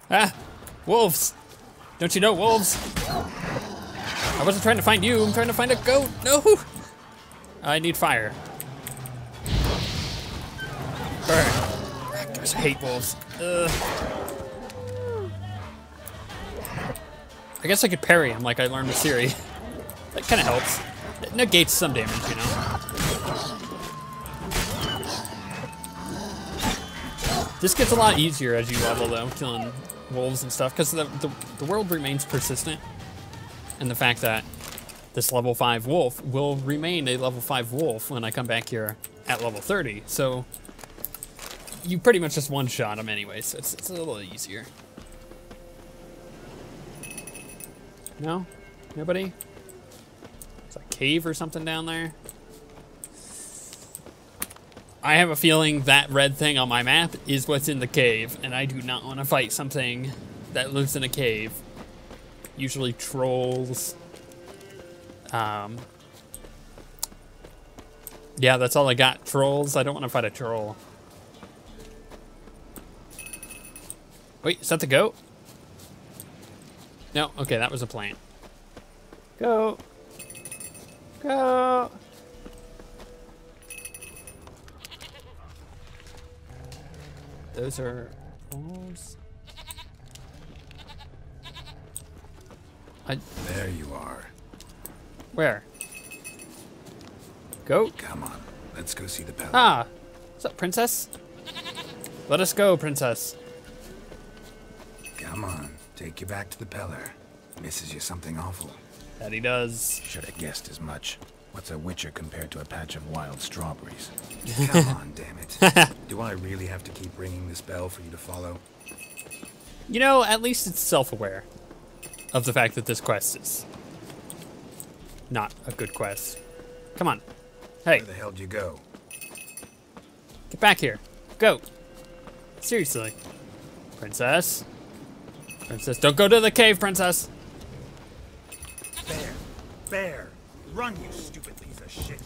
Ah! Wolves! Don't you know wolves? I wasn't trying to find you, I'm trying to find a goat. No! I need fire. Burn. Gosh, I hate wolves. Ugh. I guess I could parry him like I learned with Ciri. That kind of helps. It negates some damage, you know? This gets a lot easier as you level though, killing wolves and stuff, because the world remains persistent. And the fact that this level 5 wolf will remain a level 5 wolf when I come back here at level 30. So you pretty much just one-shot him anyway, so it's a little easier. No? Nobody? Is that a cave or something down there? I have a feeling that red thing on my map is what's in the cave, and I do not want to fight something that lives in a cave. Usually trolls. Yeah, that's all I got. Trolls. I don't want to fight a troll. Wait, is that the goat? No, okay, that was a plant. Goat. Goat. Those are trolls. There you are. Where? Goat? Come on, let's go see the palace. Ah, what's up, princess? Let us go, princess. Come on, take you back to the Peller. Misses you something awful. That he does. Should have guessed as much. What's a witcher compared to a patch of wild strawberries? Come on, damn it. Do I really have to keep ringing this bell for you to follow? You know, at least it's self-aware of the fact that this quest is not a good quest. Come on. Hey. Where the hell did you go? Get back here. Go. Seriously. Princess. Princess, don't go to the cave, princess. Bear. Bear. Run, you stupid piece of shit.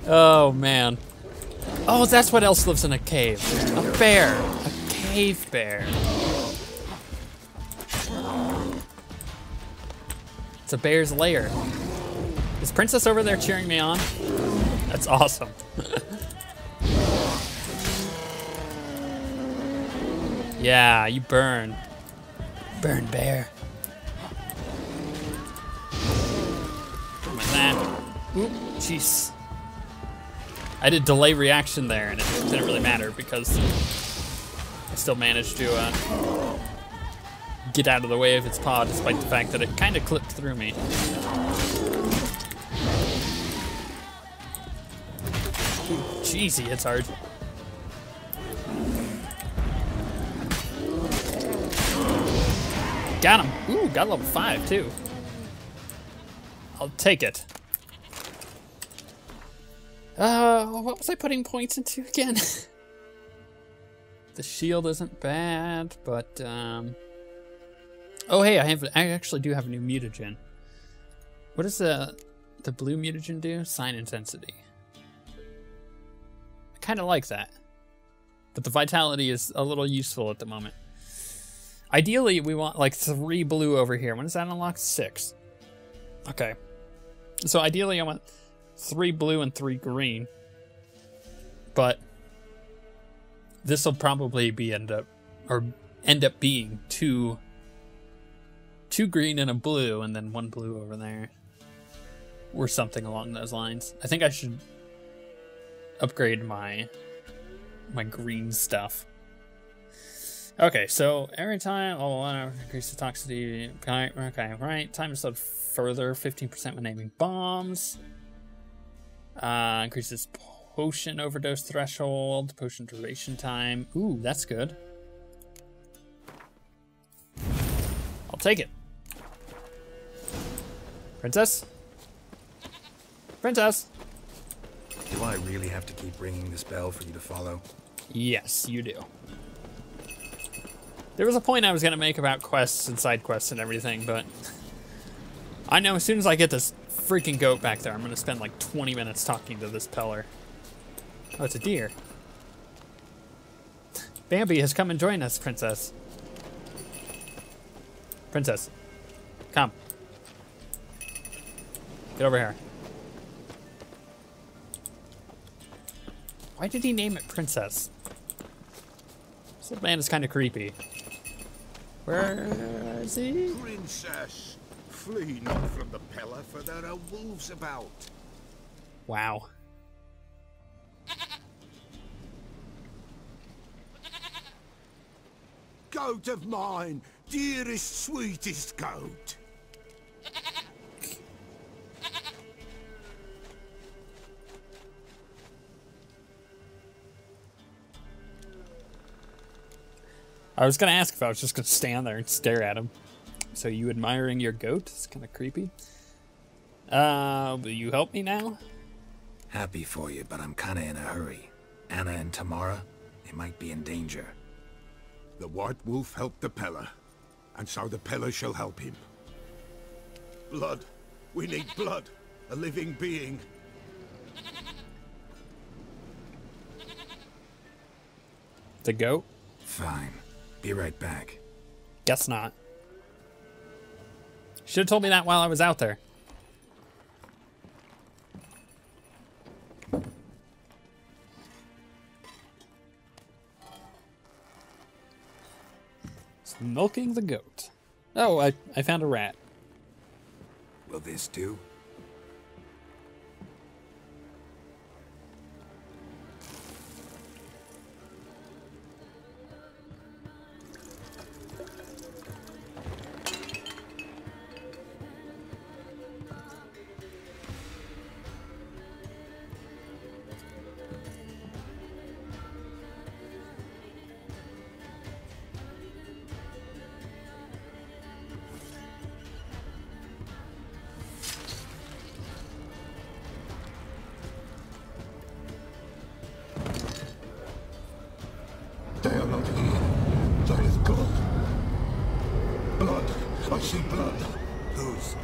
Oh, man. Oh, that's what else lives in a cave. A bear. A cave bear. It's a bear's lair. Is Princess over there cheering me on? That's awesome. Yeah, you burn. Burn, bear. With that. Oop, jeez. I did delay reaction there, and it didn't really matter because I still managed to get out of the way of its paw, despite the fact that it kind of clipped through me. Jeez, he hits hard. Got him. Ooh, got level 5 too. I'll take it. What was I putting points into again? The shield isn't bad, but oh hey, I actually do have a new mutagen. What does the blue mutagen do? Sign intensity. I kind of like that, but the vitality is a little useful at the moment. Ideally, we want like 3 blue over here. When does that unlock? 6. Okay. So ideally, I want 3 blue and 3 green. But this will probably be end up being 2 green and a blue, and then 1 blue over there, or something along those lines. I think I should upgrade my green stuff. Okay, so every time, increase the toxicity. Okay, right. Time to start further, 15% when aiming bombs. Increases potion overdose threshold, potion duration time. Ooh, that's good. I'll take it. Princess? Princess? Do I really have to keep ringing this bell for you to follow? Yes, you do. There was a point I was gonna make about quests and side quests and everything, but I know as soon as I get this freaking goat back there, I'm gonna spend like 20 minutes talking to this Peller. Oh, it's a deer. Bambi has come and joined us, princess. Princess, come. Get over here. Why did he name it Princess? This old man is kind of creepy. Where is he? Princess, flee not from the pillar, for there are wolves about. Wow. Goat of mine, dearest, sweetest goat. I was gonna ask if I was just gonna stand there and stare at him. So you admiring your goat? It's kind of creepy. Will you help me now? Happy for you, but I'm kinda in a hurry. Anna and Tamara, they might be in danger. The White Wolf helped the Peller, and so the Peller shall help him. Blood. We need blood. A living being. The goat? Fine. Be right back. Guess not. Should have told me that while I was out there. It's milking the goat. Oh, I found a rat. Will this do? They are not here. There is blood. Blood. I see blood. Whose?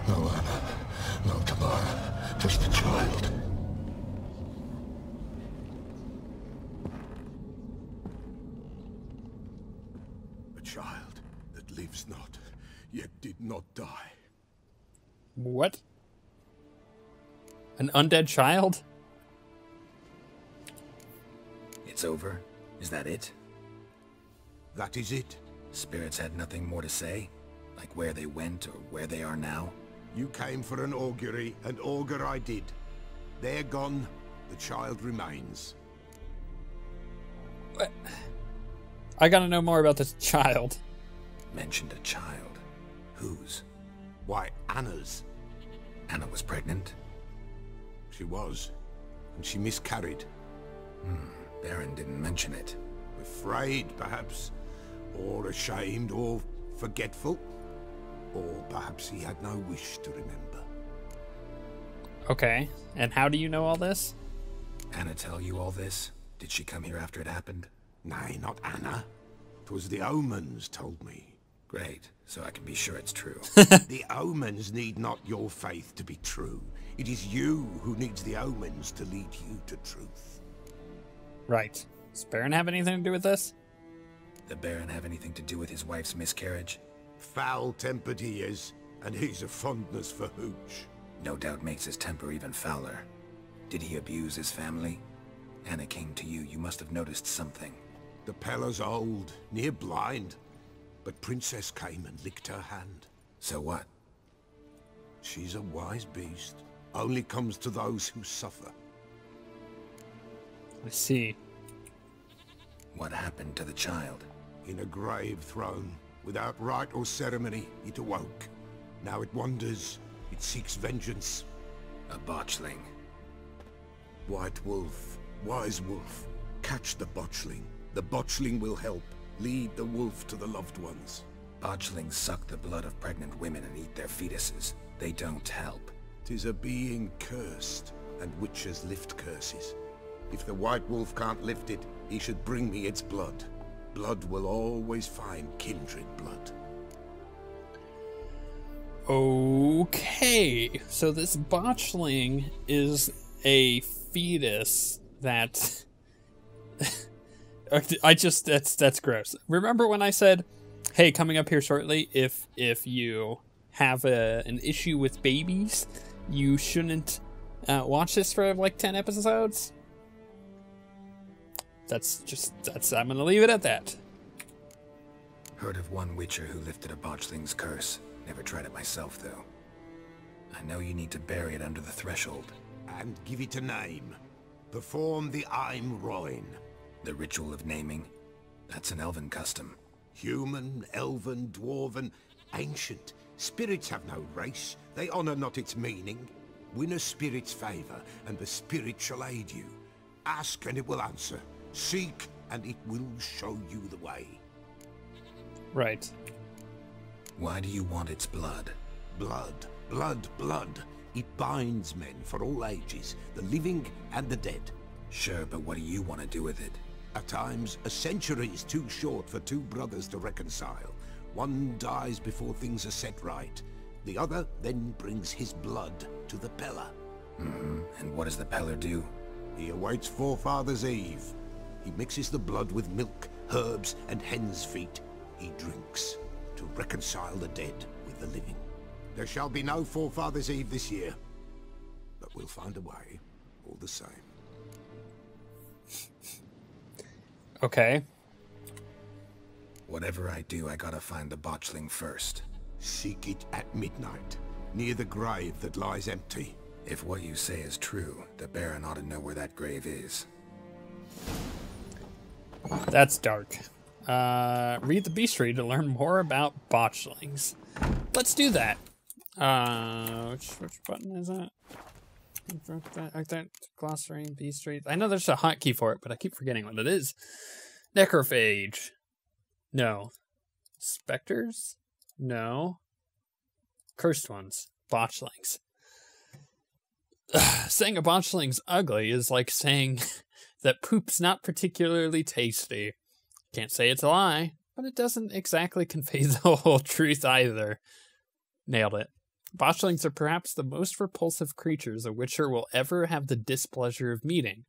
No Anna. No Tamara. Just the child. A child that lives not, yet did not die. What? An undead child? It's over? Is that it? That is it. Spirits had nothing more to say? Like where they went or where they are now? You came for an augury, and augur I did. They're gone. The child remains. What? I gotta know more about this child. Mentioned a child. Whose? Why, Anna's. Anna was pregnant? She was. And she miscarried. Baron didn't mention it. Afraid, perhaps. Or ashamed, or forgetful. Or perhaps he had no wish to remember. Okay, and how do you know all this? Anna tell you all this? Did she come here after it happened? Nay, not Anna. 'Twas the omens told me. Great, so I can be sure it's true. The omens need not your faith to be true. It is you who needs the omens to lead you to truth. Right. Does Baron have anything to do with this? The Baron have anything to do with his wife's miscarriage? Foul-tempered he is, and he's a fondness for hooch. No doubt makes his temper even fouler. Did he abuse his family? Anna came to you, you must have noticed something. The Peller's old, near blind, but Princess came and licked her hand. So what? She's a wise beast, only comes to those who suffer. I see. What happened to the child? In a grave thrown, without rite or ceremony, it awoke. Now it wanders, it seeks vengeance. A botchling. White Wolf, wise wolf, catch the botchling. The botchling will help, lead the wolf to the loved ones. Botchlings suck the blood of pregnant women and eat their fetuses. They don't help. 'Tis a being cursed, and witches lift curses. If the White Wolf can't lift it, he should bring me its blood. Blood will always find kindred blood. Okay, so this botchling is a fetus that that's gross. Remember when I said, hey, coming up here shortly, if you have an issue with babies, you shouldn't watch this for like 10 episodes? I'm gonna leave it at that. Heard of one witcher who lifted a botchling's curse. Never tried it myself, though. I know you need to bury it under the threshold. And give it a name. Perform the Aim Roin. The ritual of naming? That's an elven custom. Human, elven, dwarven, ancient. Spirits have no race. They honor not its meaning. Win a spirit's favor, and the spirit shall aid you. Ask, and it will answer. Seek, and it will show you the way. Right. Why do you want its blood? Blood, blood, blood. It binds men for all ages, the living and the dead. Sure, but what do you want to do with it? At times, a century is too short for two brothers to reconcile. One dies before things are set right. The other then brings his blood to the Peller. And what does the Peller do? He awaits Forefather's Eve. He mixes the blood with milk, herbs, and hen's feet. He drinks to reconcile the dead with the living. There shall be no Forefather's Eve this year, but we'll find a way, all the same. Okay. Whatever I do, I gotta find the botchling first. Seek it at midnight, near the grave that lies empty. If what you say is true, the Baron ought to know where that grave is. That's dark. Read the bestiary to learn more about botchlings. Let's do that. Which button is that? Like that glossary, bestiary. I know there's a hotkey for it, but I keep forgetting what it is. Necrophage. No. Specters? No. Cursed ones. Botchlings. Saying a botchling's ugly is like saying that poop's not particularly tasty. Can't say it's a lie, but it doesn't exactly convey the whole truth either. Nailed it. Botchlings are perhaps the most repulsive creatures a witcher will ever have the displeasure of meeting.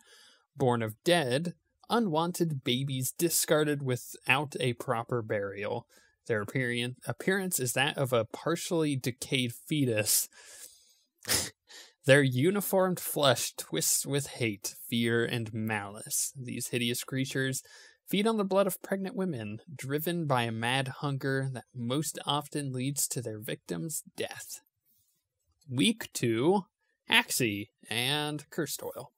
Born of dead, unwanted babies discarded without a proper burial. Their appearance is that of a partially decayed fetus. Their uniformed flesh twists with hate, fear, and malice. These hideous creatures feed on the blood of pregnant women, driven by a mad hunger that most often leads to their victims' death. Week 2, Axie and Cursed Oil.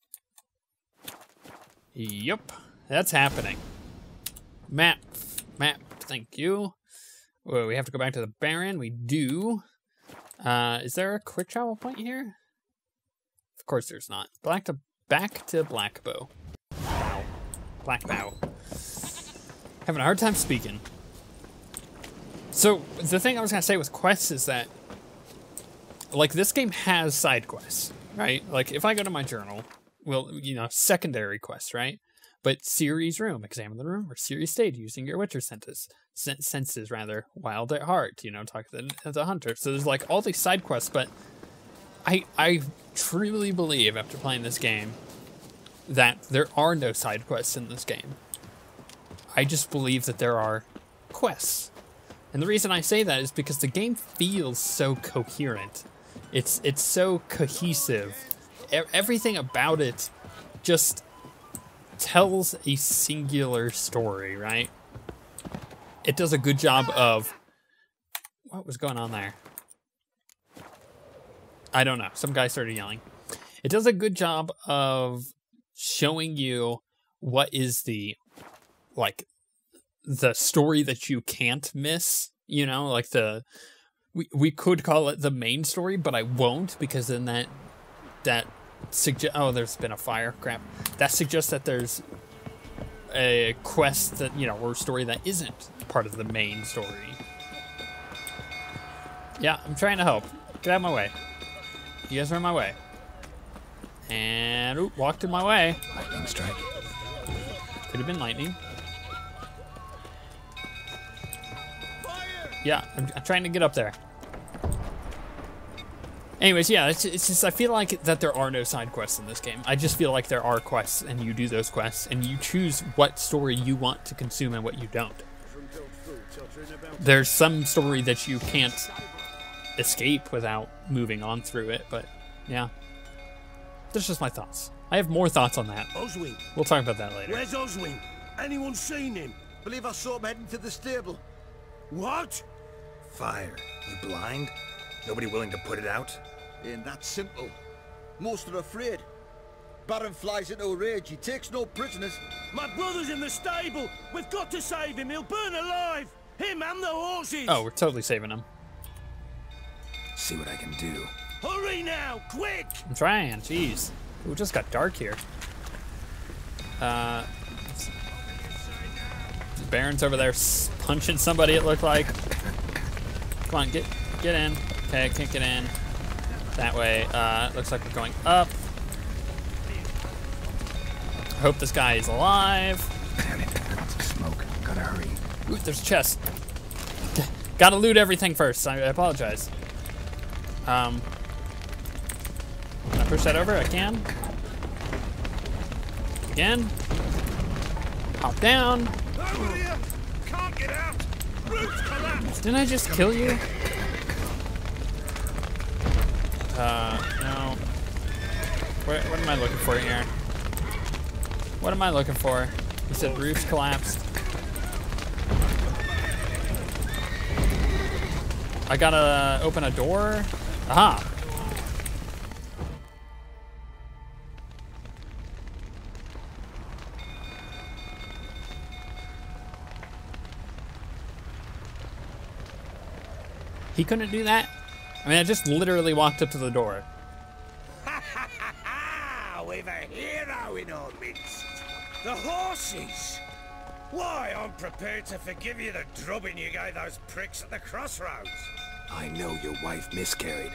Yup, that's happening. Map, thank you. Whoa, we have to go back to the Baron. We do. Is there a quick travel point here? Of course there's not. Back to Blackbow. Bow. Blackbow. Having a hard time speaking. So, the thing I was going to say with quests is that, like, this game has side quests, right? Like, if I go to my journal, well, you know, secondary quests, right? But Ciri's room, examine the room, or Ciri's stage using your Witcher senses, wild at heart, you know, talk to the hunter. So there's, like, all these side quests, but I truly believe, after playing this game, that there are no side quests in this game. I just believe that there are quests. And the reason I say that is because the game feels so coherent. It's so cohesive. Everything about it just tells a singular story, right? It does a good job of... What was going on there? I don't know. Some guy started yelling. It does a good job of showing you what is the story that you can't miss, you know, like we could call it the main story, but I won't, because then that suggests, oh, there's been a fire, crap. That suggests that there's a quest that, you know, or story that isn't part of the main story. Yeah, I'm trying to help. Get out of my way. You guys are in my way. And, walked in my way. Lightning strike. Could have been lightning. Yeah, I'm trying to get up there. Anyways, yeah, it's just I feel like that there are no side quests in this game. I just feel like there are quests, and you do those quests, and you choose what story you want to consume and what you don't. There's some story that you can't escape without moving on through it, but yeah. That's just my thoughts. I have more thoughts on that. OSWguild. We'll talk about that later. Where's OSWguild? Anyone seen him? Believe I saw him heading to the stable. What? Fire. You blind? Nobody willing to put it out? Ain't that simple. Most are afraid. Baron flies into a rage. He takes no prisoners. My brother's in the stable. We've got to save him. He'll burn alive. Him and the horses. Oh, we're totally saving him. See what I can do. Hurry now, quick! I'm trying, jeez. Ooh, it just got dark here. Baron's over there punching somebody, it looked like. Come on, get in. Okay, I can't get in. That way. Looks like we're going up. I hope this guy is alive. Damn it, that's smoke. Gotta hurry. Ooh, there's a chest. Gotta loot everything first. I apologize. Can I push that over? I can. Again. Hop down. Over here! Can't get out! Roof's collapsed! Didn't I just kill you? No. What am I looking for here? What am I looking for? He said roof's collapsed. I gotta open a door? Aha! He couldn't do that? I mean, I just literally walked up to the door. Ha ha ha ha! We've a hero in our midst. The horses! Why, I'm prepared to forgive you the drubbing you gave those pricks at the crossroads. I know your wife miscarried.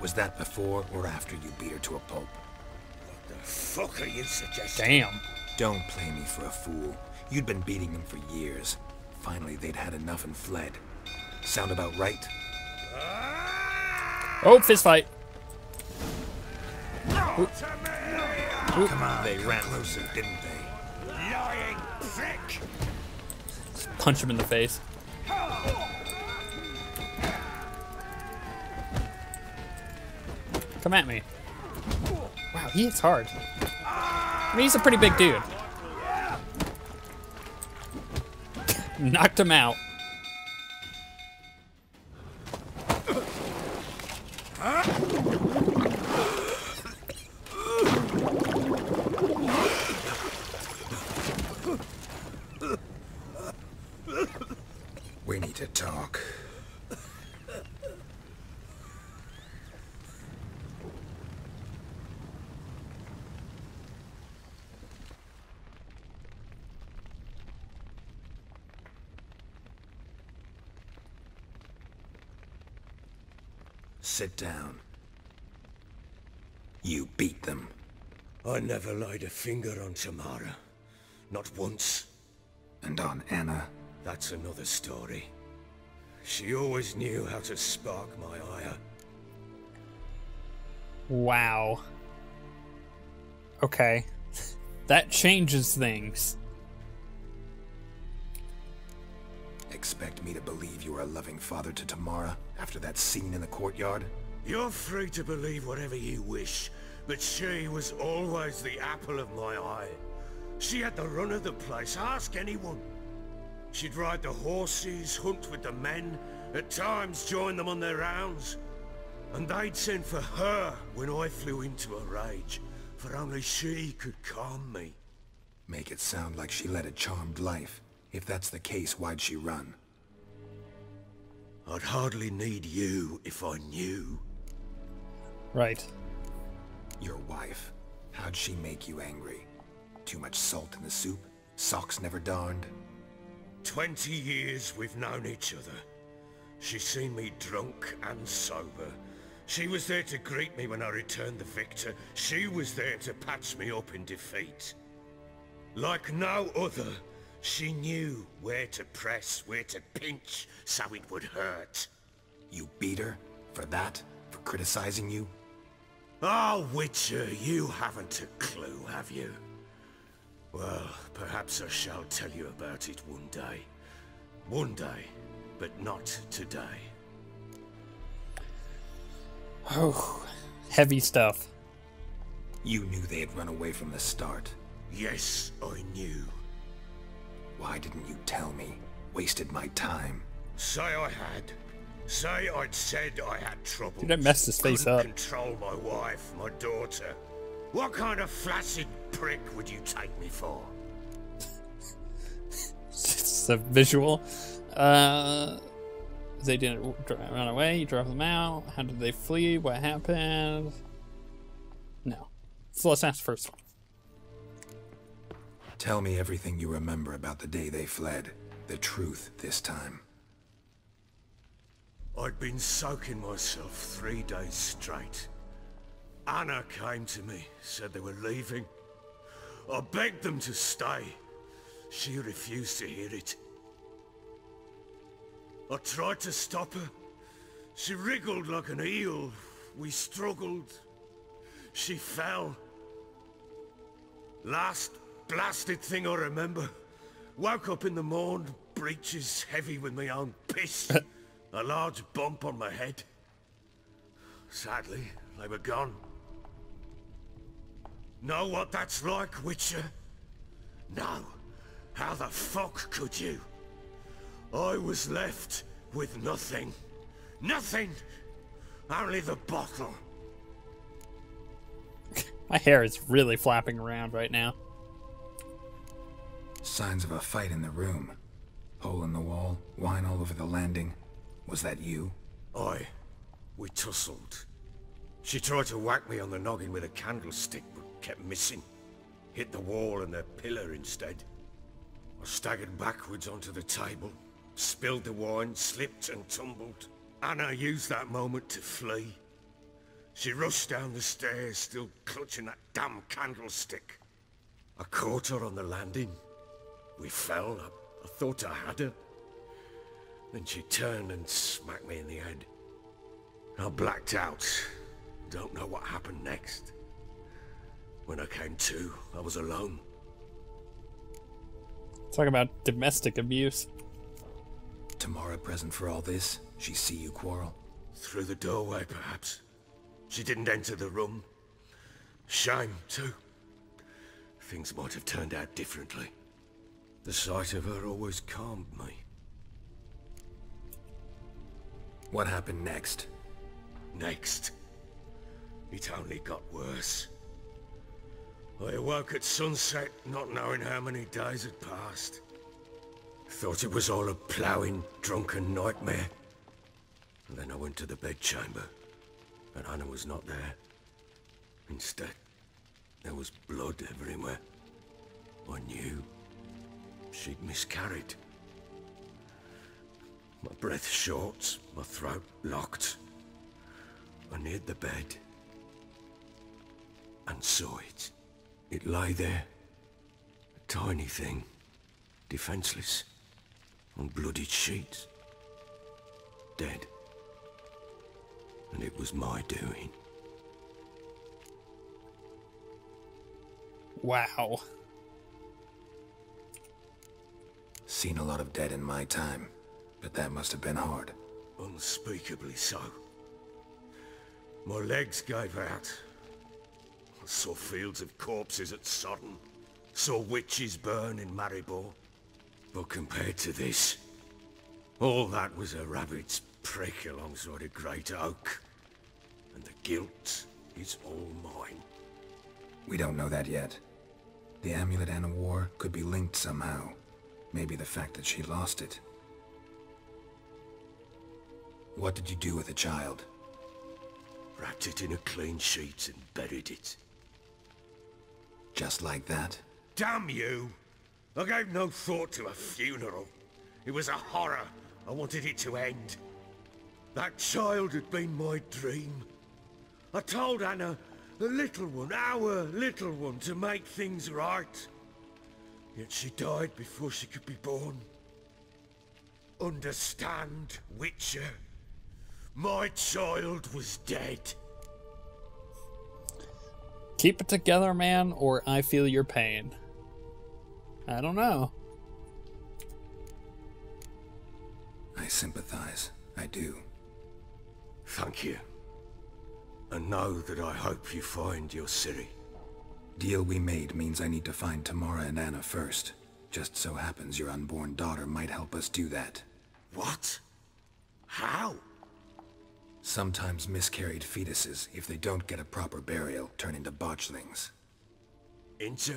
Was that before or after you beat her to a pulp? What the fuck are you suggesting? Damn. Don't play me for a fool. You'd been beating them for years. Finally, they'd had enough and fled. Sound about right? Oh, fist fight. Come on, they ran closer, didn't they? Lying prick! Punch him in the face. Come at me. Wow, he hits hard. I mean, he's a pretty big dude. Knocked him out. We need to talk. Sit down. You beat them. I never laid a finger on Tamara. Not once. And on Anna. That's another story. She always knew how to spark my ire. Wow. Okay. That changes things. Expect me to believe you were a loving father to Tamara after that scene in the courtyard? You're free to believe whatever you wish, but she was always the apple of my eye. She had the run of the place, ask anyone. She'd ride the horses, hunt with the men, at times join them on their rounds. And they'd send for her when I flew into a rage, for only she could calm me. Make it sound like she led a charmed life. If that's the case, why'd she run? I'd hardly need you if I knew. Right. Your wife. How'd she make you angry? Too much salt in the soup? Socks never darned? 20 years we've known each other. She's seen me drunk and sober. She was there to greet me when I returned the victor. She was there to patch me up in defeat. Like no other, she knew where to press, where to pinch, so it would hurt. You beat her? For that? For criticizing you? Oh, Witcher, you haven't a clue, have you? Well, perhaps I shall tell you about it one day. One day, but not today. Oh, heavy stuff. You knew they had run away from the start. Yes, I knew. Why didn't you tell me? Wasted my time. Say I had. Say I'd said I had trouble. Dude, I messed his face up. Control my wife, my daughter. What kind of flaccid prick would you take me for? It's a visual. They didn't run away. You drove them out. How did they flee? What happened? No. So let's ask the first one. Tell me everything you remember about the day they fled. The truth this time. I'd been soaking myself 3 days straight. Anna came to me, said they were leaving. I begged them to stay. She refused to hear it. I tried to stop her. She wriggled like an eel. We struggled. She fell. Last blasted thing I remember. Woke up in the morn, breeches heavy with my own piss. A large bump on my head. Sadly, they were gone. Know what that's like, Witcher? No. How the fuck could you? I was left with nothing. Nothing! Only the bottle. My hair is really flapping around right now. Signs of a fight in the room. Hole in the wall, wine all over the landing. Was that you? Aye. We tussled. She tried to whack me on the noggin with a candlestick, but kept missing. Hit the wall and the pillar instead. I staggered backwards onto the table, spilled the wine, slipped and tumbled. Anna used that moment to flee. She rushed down the stairs, still clutching that damn candlestick. I caught her on the landing. We fell. I thought I had her. Then she turned and smacked me in the head. I blacked out. Don't know what happened next. When I came to, I was alone. Talk about domestic abuse. Tamara present for all this? She see you quarrel? Through the doorway, perhaps. She didn't enter the room. Shame, too. Things might have turned out differently. The sight of her always calmed me. What happened next? Next? It only got worse. I awoke at sunset, not knowing how many days had passed. Thought it was all a ploughing, drunken nightmare. And then I went to the bedchamber, and Anna was not there. Instead, there was blood everywhere. I knew she'd miscarried. My breath short, my throat locked. I neared the bed and saw it. It lay there, a tiny thing, defenseless, on bloodied sheets, dead. And it was my doing. Wow. Seen a lot of dead in my time, but that must have been hard. Unspeakably so. My legs gave out. I saw fields of corpses at Sodden. Saw witches burn in Maribor. But compared to this, all that was a rabbit's prick alongside a great oak. And the guilt is all mine. We don't know that yet. The amulet Anna wore could be linked somehow. Maybe the fact that she lost it. What did you do with the child? Wrapped it in a clean sheet and buried it. Just like that? Damn you! I gave no thought to a funeral. It was a horror. I wanted it to end. That child had been my dream. I told Anna, the little one, our little one, to make things right. Yet she died before she could be born. Understand, Witcher? My child was dead. Keep it together, man, or I feel your pain. I don't know. I sympathize. I do. Thank you. And know that I hope you find your Ciri. Deal we made means I need to find Tamara and Anna first. Just so happens your unborn daughter might help us do that. What? How? Sometimes miscarried fetuses, if they don't get a proper burial, turn into botchlings. Into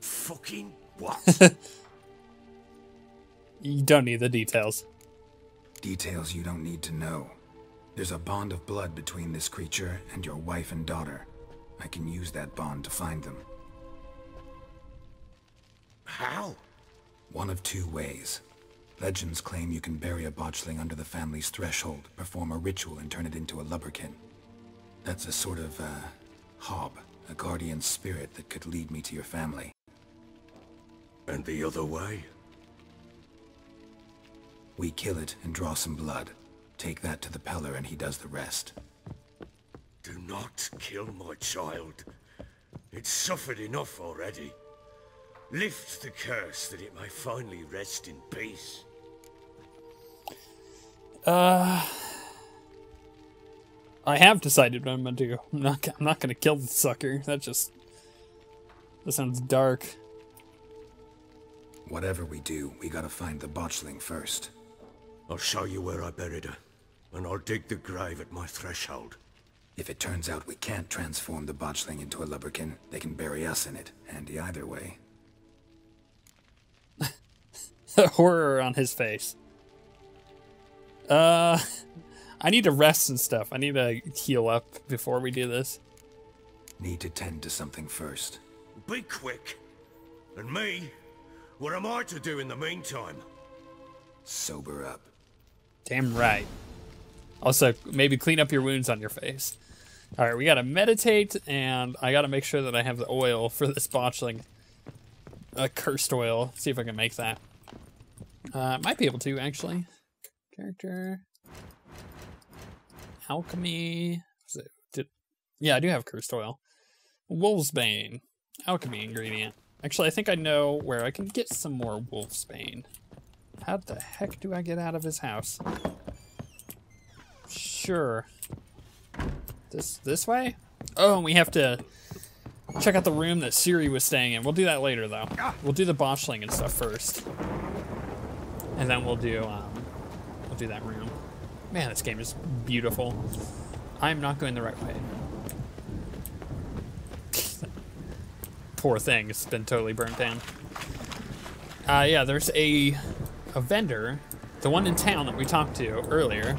fucking what? You don't need the details. Details you don't need to know. There's a bond of blood between this creature and your wife and daughter. I can use that bond to find them. How? One of two ways. Legends claim you can bury a botchling under the family's threshold, perform a ritual, and turn it into a lubberkin. That's a sort of, hob, a guardian spirit that could lead me to your family. And the other way? We kill it and draw some blood. Take that to the Peller and he does the rest. Do not kill my child. It's suffered enough already. Lift the curse that it may finally rest in peace. I have decided what I'm gonna do. I'm not gonna kill the sucker. That sounds dark. Whatever we do, we gotta find the botchling first. I'll show you where I buried her, and I'll dig the grave at my threshold. If it turns out we can't transform the botchling into a lubberkin, they can bury us in it. Handy either way. Horror on his face. I need to rest and stuff. I need to heal up before we do this. Need to tend to something first. Be quick. And me? What am I to do in the meantime? Sober up. Damn right. Also, maybe clean up your wounds on your face. Alright, we gotta meditate, and I gotta make sure that I have the oil for this botchling. Cursed oil. See if I can make that. Might be able to, actually. Character. Alchemy. Yeah, I do have cursed oil. Wolf's Bane. Alchemy ingredient. Actually, I think I know where I can get some more Wolf's Bane. How the heck do I get out of his house? Sure. This way? Oh, and we have to check out the room that Ciri was staying in. We'll do that later, though. We'll do the botchling and stuff first. And then we'll do that room. Man, this game is beautiful. I'm not going the right way. Poor thing, it's been totally burnt down. Yeah, there's a vendor, the one in town that we talked to earlier.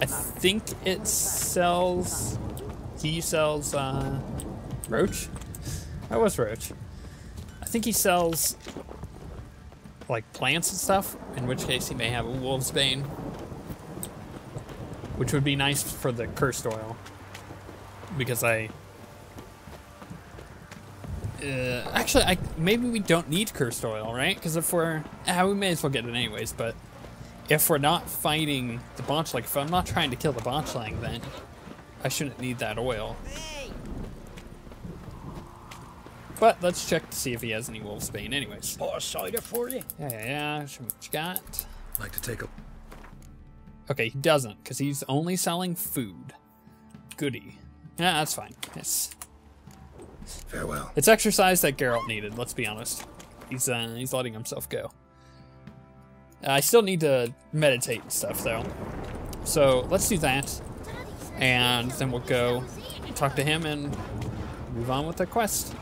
I think he sells Roach? That was Roach. I think he sells like plants and stuff, in which case he may have a Wolf's Bane, which would be nice for the cursed oil, because actually, maybe we don't need cursed oil, right? Because if we may as well get it anyways, but if we're not fighting the botchling, if I'm not trying to kill the botchling, then I shouldn't need that oil. But let's check to see if he has any Wolf's Bane anyways. Bought a cider for you? Yeah, show me what you got. Like to take a... Okay, he doesn't, because he's only selling food. Goody. Yeah, that's fine. Yes. Farewell. It's exercise that Geralt needed, let's be honest. He's letting himself go. I still need to meditate and stuff, though. So, let's do that. And then we'll go talk to him and move on with the quest.